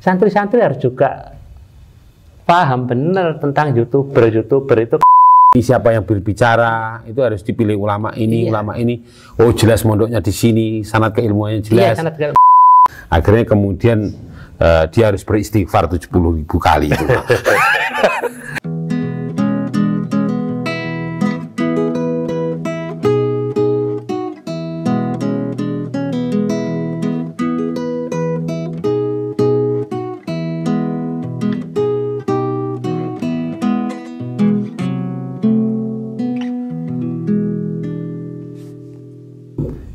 Santri-santri harus juga paham benar tentang YouTuber itu. Siapa yang berbicara itu harus dipilih ulama ini, ulama ini. Oh jelas mondoknya di sini, sanad keilmuannya jelas. Akhirnya kemudian dia harus beristighfar 70.000 kali itu.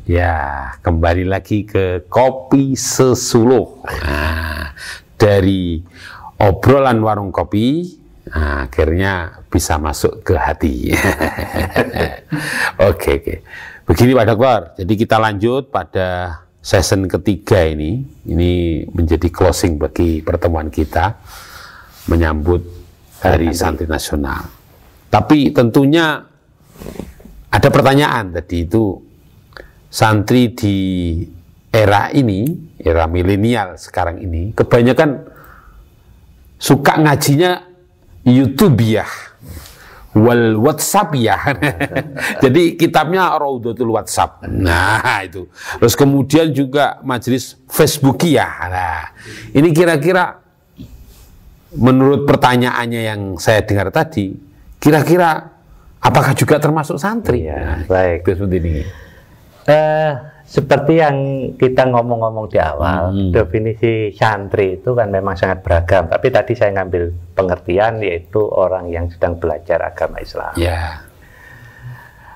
Ya, kembali lagi ke Kopi Sesuluh. Nah, dari obrolan warung kopi, akhirnya bisa masuk ke hati. Oke. Begini Pak Dokter, jadi kita lanjut pada season ketiga ini. Ini menjadi closing bagi pertemuan kita menyambut Hari Santri Nasional. Tapi tentunya ada pertanyaan tadi itu. Santri di era ini, era milenial sekarang ini, kebanyakan suka ngajinya YouTube ya, wal WhatsApp ya. Jadi kitabnya Raudhatul WhatsApp. Nah itu. Terus kemudian juga majelis Facebook ya. Nah, ini kira-kira menurut pertanyaannya yang saya dengar tadi, kira-kira apakah juga termasuk santri? Ya, baik. Seperti ini. Seperti yang kita ngomong-ngomong di awal, definisi santri itu kan memang sangat beragam. Tapi tadi saya ngambil pengertian yaitu orang yang sedang belajar agama Islam. Ya.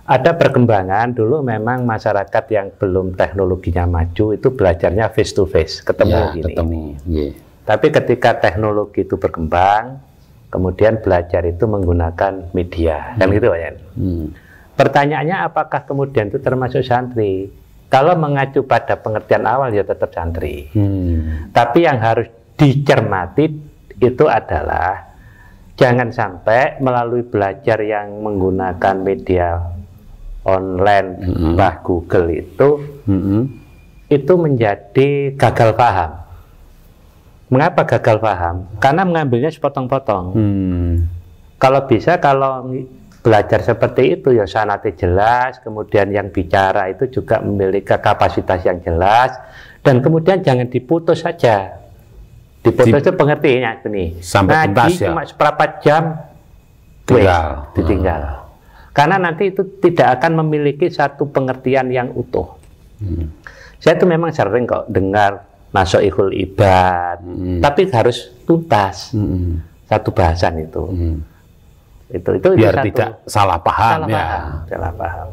Ada perkembangan dulu memang masyarakat yang belum teknologinya maju itu belajarnya face to face, ketemu gini. Yeah. Tapi ketika teknologi itu berkembang, kemudian belajar itu menggunakan media, kan gitu ya. Pertanyaannya apakah kemudian itu termasuk santri? Kalau mengacu pada pengertian awal ya tetap santri. Tapi yang harus dicermati itu adalah jangan sampai melalui belajar yang menggunakan media online, bah Google itu menjadi gagal paham. Mengapa gagal paham? Karena mengambilnya sepotong-potong. Kalau bisa, kalau belajar seperti itu ya sanatnya jelas, kemudian yang bicara itu juga memiliki kapasitas yang jelas, dan kemudian jangan diputus saja. Diputus itu pengertiannya ini. Sampai tuntas ya. Cuma seberapa jam ditinggal. Karena nanti itu tidak akan memiliki satu pengertian yang utuh. Saya itu memang sering kok dengar Nasoihul Ibad, tapi harus tuntas satu bahasan itu. Itu biar satu. Tidak salah paham. Salah paham.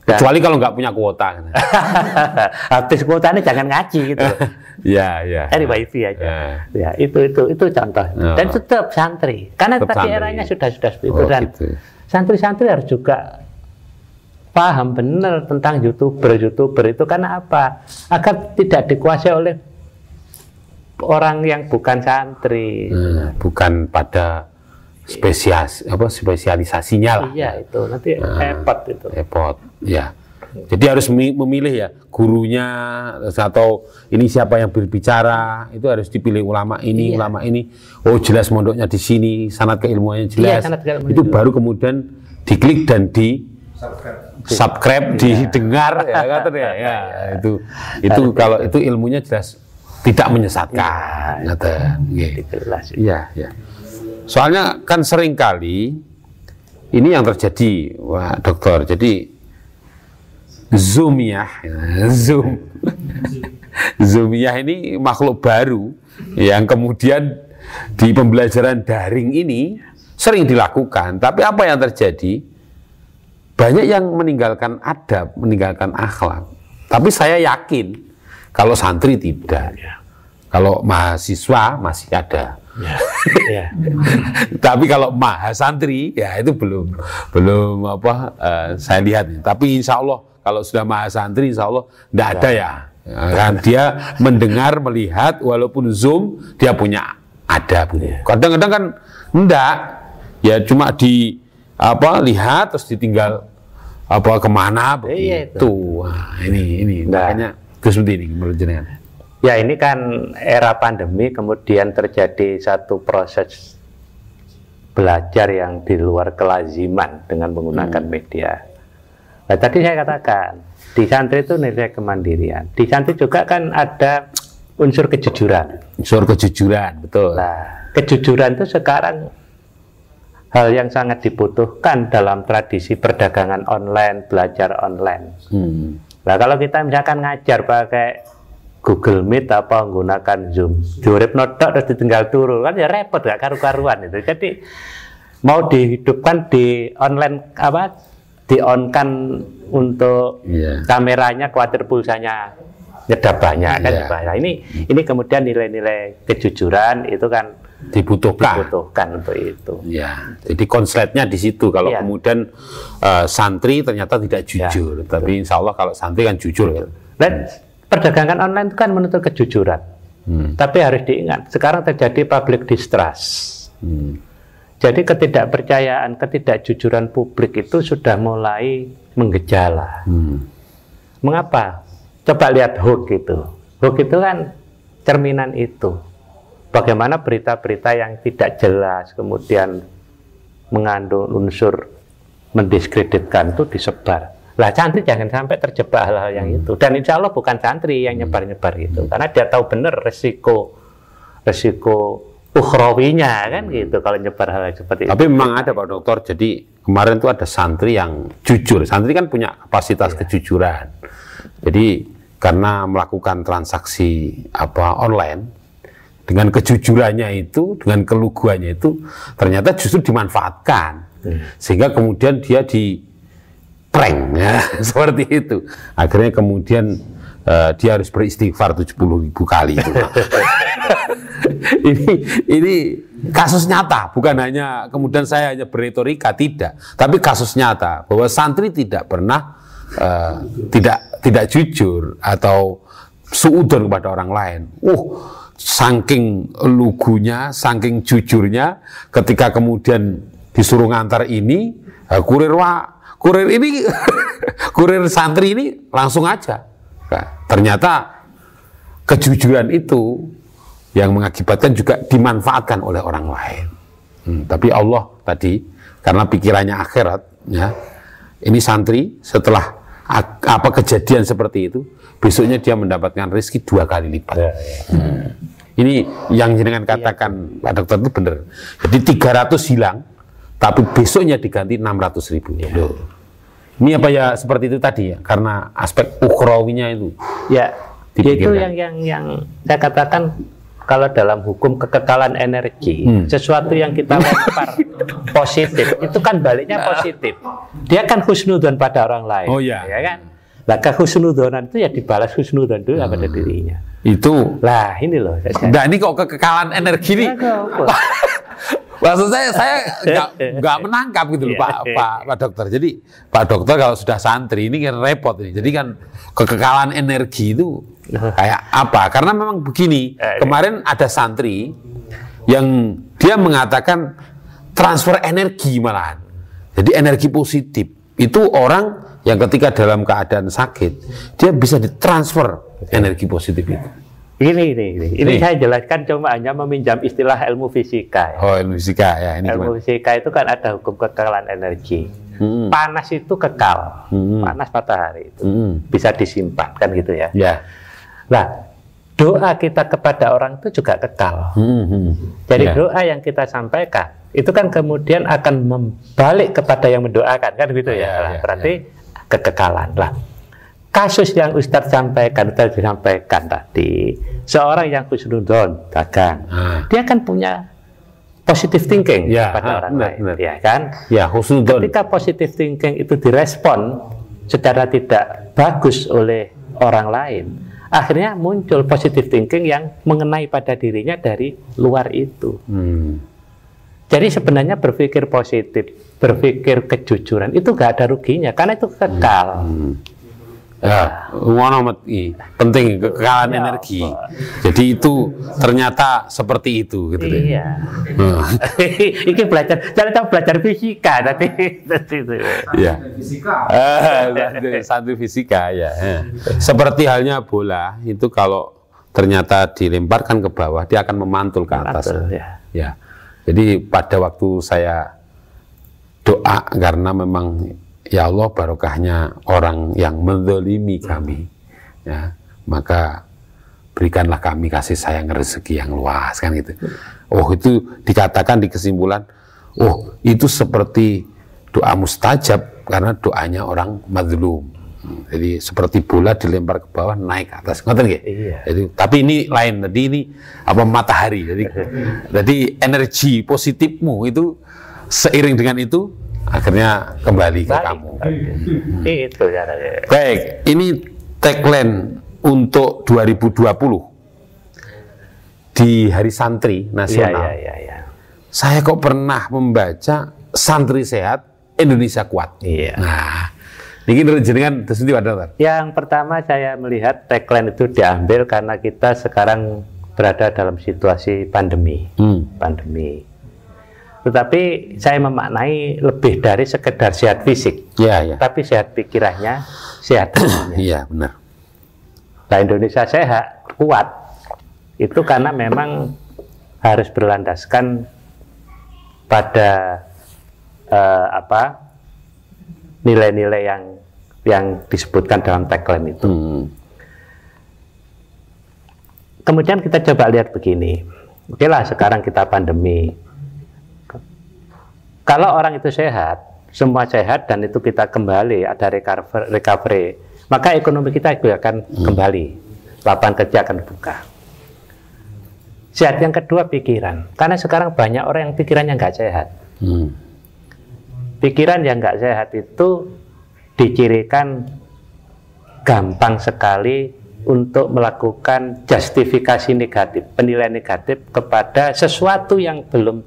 Kecuali kalau nggak punya kuota. Habis kuotanya jangan ngaji gitu. Ya. Dari wifi aja. Ya, itu contoh. Dan tetap santri. Karena tadi eranya sudah seperti itu, dan santri-santri harus juga paham benar tentang YouTuber itu karena apa? Agar tidak dikuasai oleh orang yang bukan santri. Bukan pada spesialisasinya lah. Iya, itu nanti repot itu. Repot, ya. Jadi harus memilih ya gurunya, atau ini siapa yang berbicara itu harus dipilih ulama ini, ulama ini. Oh jelas mondoknya di sini, sanad keilmuannya jelas. Itu baru kemudian diklik dan di subscribe, didengar ya, kata ya. Itu kalau itu ilmunya jelas tidak menyesatkan. Iya. Soalnya kan sering kali ini yang terjadi, Wah Dokter. Jadi Zoomiyah ini makhluk baru yang kemudian di pembelajaran daring ini sering dilakukan. Tapi apa yang terjadi? Banyak yang meninggalkan adab, meninggalkan akhlak. Tapi saya yakin kalau santri tidak. Kalau mahasiswa masih ada. Tapi kalau mahasantri ya itu belum saya lihat. Tapi insya Allah kalau sudah mahasantri insya Allah tidak ada ya. Kan dia mendengar, melihat, walaupun Zoom dia punya adab. Kadang-kadang kan enggak, ya cuma lihat terus ditinggal kemana begitu. Ini makanya seperti ini menurut jenengan. Ya ini kan era pandemi, kemudian terjadi satu proses belajar yang di luar kelaziman dengan menggunakan media. Nah, tadi saya katakan di santri itu nilai kemandirian. Di santri juga kan ada unsur kejujuran. Unsur kejujuran, betul. Nah, kejujuran itu sekarang hal yang sangat dibutuhkan dalam tradisi perdagangan online, belajar online. Nah, kalau kita misalkan ngajar pakai Google Meet apa menggunakan Zoom, diurip notok terus ditinggal turu, kan ya repot, gak karu-karuan itu. Jadi mau dihidupkan di online apa, di on kan untuk kameranya, khawatir pulsanya nyedap banyak kan. Nah, ini kemudian nilai-nilai kejujuran itu kan dibutuhkan untuk itu. Ya, jadi konsletnya di situ. Kalau kemudian santri ternyata tidak jujur, tapi insya Allah kalau santri kan jujur. Dan perdagangan online itu kan menuntut kejujuran. Tapi harus diingat, sekarang terjadi public distrust. Jadi ketidakpercayaan, ketidakjujuran publik itu sudah mulai menggejala. Mengapa? Coba lihat hoax itu. Hoax itu kan cerminan itu. Bagaimana berita-berita yang tidak jelas kemudian mengandung unsur mendiskreditkan itu disebar. Lah santri jangan sampai terjebak hal-hal yang itu. Dan insya Allah bukan santri yang nyebar-nyebar itu, karena dia tahu benar resiko ukhrawinya kan gitu kalau nyebar hal seperti itu. Tapi memang ada Pak Dokter. Jadi kemarin itu ada santri yang jujur. Santri kan punya kapasitas kejujuran. Jadi karena melakukan transaksi online dengan kejujurannya itu, dengan keluguannya itu, ternyata justru dimanfaatkan. Sehingga kemudian dia di prank ya, seperti itu. Akhirnya kemudian dia harus beristighfar 70.000 kali itu. ini kasus nyata, bukan hanya kemudian saya hanya berretorika, tidak, tapi kasus nyata bahwa santri tidak pernah tidak jujur atau suudzon kepada orang lain. Saking lugunya, saking jujurnya, ketika kemudian disuruh ngantar ini, kurir ini, kurir santri ini langsung aja. Nah, ternyata kejujuran itu yang mengakibatkan juga dimanfaatkan oleh orang lain. Tapi Allah tadi, karena pikirannya akhirat, ya, ini santri setelah apa kejadian seperti itu, besoknya dia mendapatkan rezeki 2 kali lipat. Ini yang jenengan katakan Pak Dokter itu benar. Jadi 300 hilang, tapi besoknya diganti 600.000. Ini apa ya seperti itu tadi ya, karena aspek ukhrawinya itu. Ya, itu yang saya katakan. Kalau dalam hukum kekekalan energi, sesuatu yang kita lempar positif, itu kan baliknya positif. Dia kan husnudzon pada orang lain. Ya kan? Nah, kehusnudzonan itu ya dibalas husnudzon dulu pada dirinya. Itu. Lah, ini loh. Nah, ini kok kekekalan energi nih. Maksud saya nggak menangkap gitu loh, Pak Dokter. Jadi Pak Dokter kalau sudah santri ini kan repot ini. Jadi kan kekekalan energi itu kayak apa? Karena memang begini, kemarin ada santri yang dia mengatakan transfer energi malahan. Jadi energi positif itu orang yang ketika dalam keadaan sakit dia bisa ditransfer energi positif itu. Ini saya jelaskan cuma hanya meminjam istilah ilmu fisika. Ilmu fisika ya. Ilmu fisika itu kan ada hukum kekekalan energi. Panas itu kekal, panas matahari itu bisa disimpan kan gitu ya. Nah, doa kita kepada orang itu juga kekal. Jadi doa yang kita sampaikan itu kan kemudian akan membalik kepada yang mendoakan kan gitu ya. Berarti kekekalan lah. Kasus yang Ustadz sampaikan, tadi, seorang yang husnudzon dagang, dia kan punya positive thinking pada orang lain, ya kan? Ya, husnudzon. Ketika positive thinking itu direspon secara tidak bagus oleh orang lain, akhirnya muncul positive thinking yang mengenai pada dirinya dari luar itu. Jadi sebenarnya berpikir positif, berpikir kejujuran itu gak ada ruginya, karena itu kekal. Ya, penting kekekalan energi. Jadi itu ternyata seperti itu, gitu deh. Iya. Ini belajar, jangan belajar fisika nanti. Iya. Santri fisika ya. Seperti halnya bola itu kalau ternyata dilemparkan ke bawah, dia akan memantul ke atas. Ya. Jadi pada waktu saya doa karena memang ya Allah barokahnya orang yang menzalimi kami, ya, maka berikanlah kami kasih sayang rezeki yang luas, kan gitu. Oh, itu dikatakan di kesimpulan, oh itu seperti doa mustajab karena doanya orang mazlum. Jadi seperti bola dilempar ke bawah naik ke atas, ngoten nggih? Iya. Jadi, tapi ini lain, tadi ini apa matahari. Jadi energi positifmu itu seiring dengan itu akhirnya kembali ke kamu. Itu caranya. Baik, ini tagline untuk 2020 di Hari Santri Nasional. Iya. Saya kok pernah membaca Santri Sehat, Indonesia Kuat. Iya. Nah, ini jenengan tersendiri Pak Dokter. Yang pertama saya melihat tagline itu diambil karena kita sekarang berada dalam situasi pandemi. Pandemi. Tetapi saya memaknai lebih dari sekedar sehat fisik. Iya. Tapi sehat pikirannya, sehat hatinya. Iya, benar. Nah, Indonesia sehat, kuat. Itu karena memang harus berlandaskan pada nilai-nilai yang disebutkan dalam tagline itu. Kemudian kita coba lihat begini. Oke lah, sekarang kita pandemi. Kalau orang itu sehat, semua sehat dan itu kita kembali ada recovery, maka ekonomi kita juga akan kembali, lapangan kerja akan buka. Sehat yang kedua pikiran, karena sekarang banyak orang yang pikirannya nggak sehat. Pikiran yang nggak sehat itu dicirikan gampang sekali untuk melakukan justifikasi negatif, penilaian negatif kepada sesuatu yang belum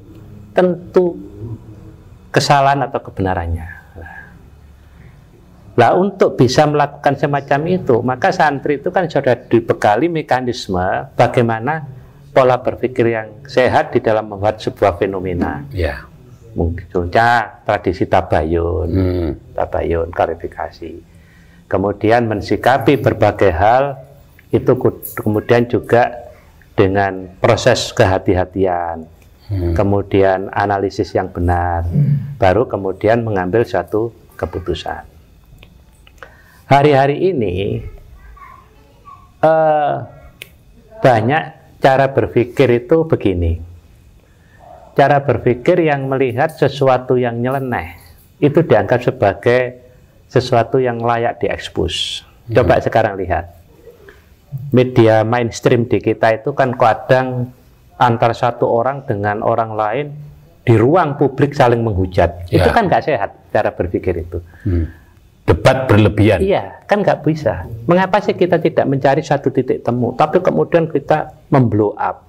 tentu kesalahan atau kebenarannya. Nah, untuk bisa melakukan semacam itu, maka santri itu kan sudah dibekali mekanisme bagaimana pola berpikir yang sehat di dalam membuat sebuah fenomena. Ya. Munculnya tradisi tabayun, klarifikasi. Kemudian mensikapi berbagai hal, itu kemudian juga dengan proses kehati-hatian. Kemudian analisis yang benar, baru kemudian mengambil suatu keputusan. Hari-hari ini banyak cara berpikir itu begini. Cara berpikir yang melihat sesuatu yang nyeleneh itu dianggap sebagai sesuatu yang layak diekspos. Coba sekarang lihat media mainstream di kita itu kan kadang antar satu orang dengan orang lain di ruang publik saling menghujat. Itu kan nggak sehat cara berpikir itu. Debat berlebihan. Iya, kan nggak bisa. Mengapa sih kita tidak mencari satu titik temu, tapi kemudian kita memblow up?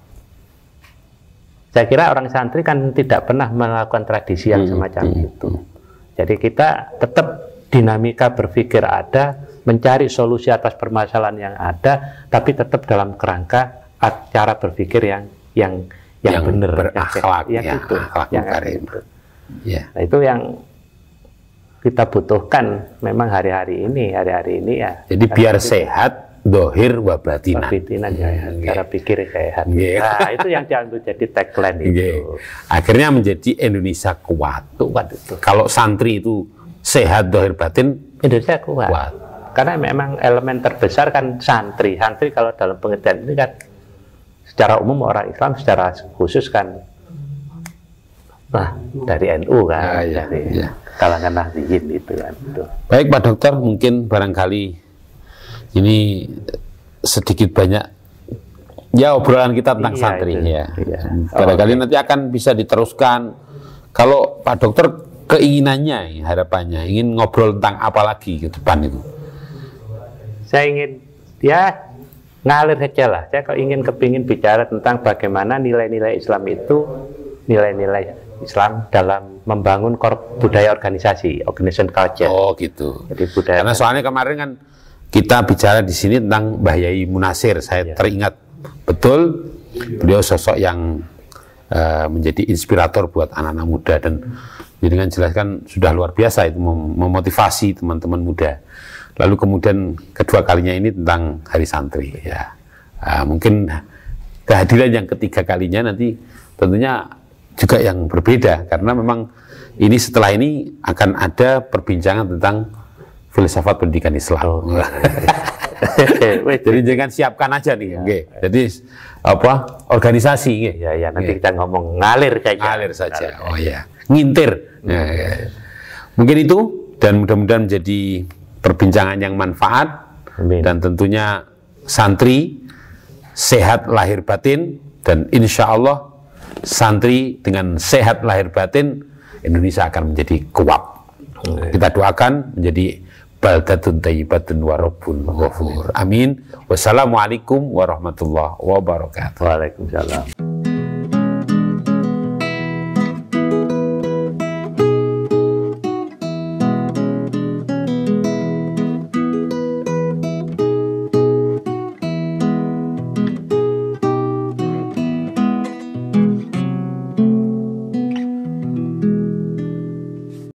Saya kira orang santri kan tidak pernah melakukan tradisi yang semacam itu. Jadi kita tetap dinamika berpikir ada, mencari solusi atas permasalahan yang ada, tapi tetap dalam kerangka cara berpikir yang benar, berakhlak, yang itu. Ya. Nah, itu yang kita butuhkan memang hari-hari ini ya. Jadi biar sehat, dohir wa batinan. Cara pikir sehat. Nah, itu yang diambil jadi tagline itu. Akhirnya menjadi Indonesia kuat. Kuat itu. Kalau santri itu sehat, dohir, batin, Indonesia kuat. Karena memang elemen terbesar kan santri. Santri kalau dalam pengertian ini kan secara umum orang Islam, secara khusus kan dari NU kan, dari kalangan Nahdliyin itu kan. Baik Pak Dokter, mungkin barangkali ini sedikit banyak ya obrolan kita tentang santri ya. Barangkali nanti akan bisa diteruskan. Kalau Pak Dokter keinginannya, harapannya ingin ngobrol tentang apa lagi ke depan itu? Saya ingin ngalir saja lah. Saya kalau kepingin bicara tentang bagaimana nilai-nilai Islam itu, nilai-nilai Islam dalam membangun budaya organisasi, organization culture. Oh gitu. Jadi budaya. Karena soalnya kemarin kan kita bicara di sini tentang Mbah Yai Munasir. Saya teringat betul beliau sosok yang menjadi inspirator buat anak-anak muda, dan dengan jelaskan sudah luar biasa itu memotivasi teman-teman muda. Lalu kemudian kedua kalinya ini tentang Hari Santri ya. Mungkin kehadiran yang ketiga kalinya nanti tentunya juga yang berbeda, karena memang ini setelah ini akan ada perbincangan tentang filsafat pendidikan Islam. Jadi jangan siapkan aja nih, jadi apa organisasi, ya nanti kita ngomong ngalir kayaknya. Ngalir saja, ngintir. Mungkin itu, dan mudah-mudahan menjadi perbincangan yang manfaat. Amin. Dan tentunya santri sehat lahir batin, dan insya Allah santri dengan sehat lahir batin Indonesia akan menjadi kuat. Kita doakan menjadi baldatun thayyibatun wa rabbun ghafur. Amin. Wassalamualaikum warahmatullahi wabarakatuh. Waalaikumsalam.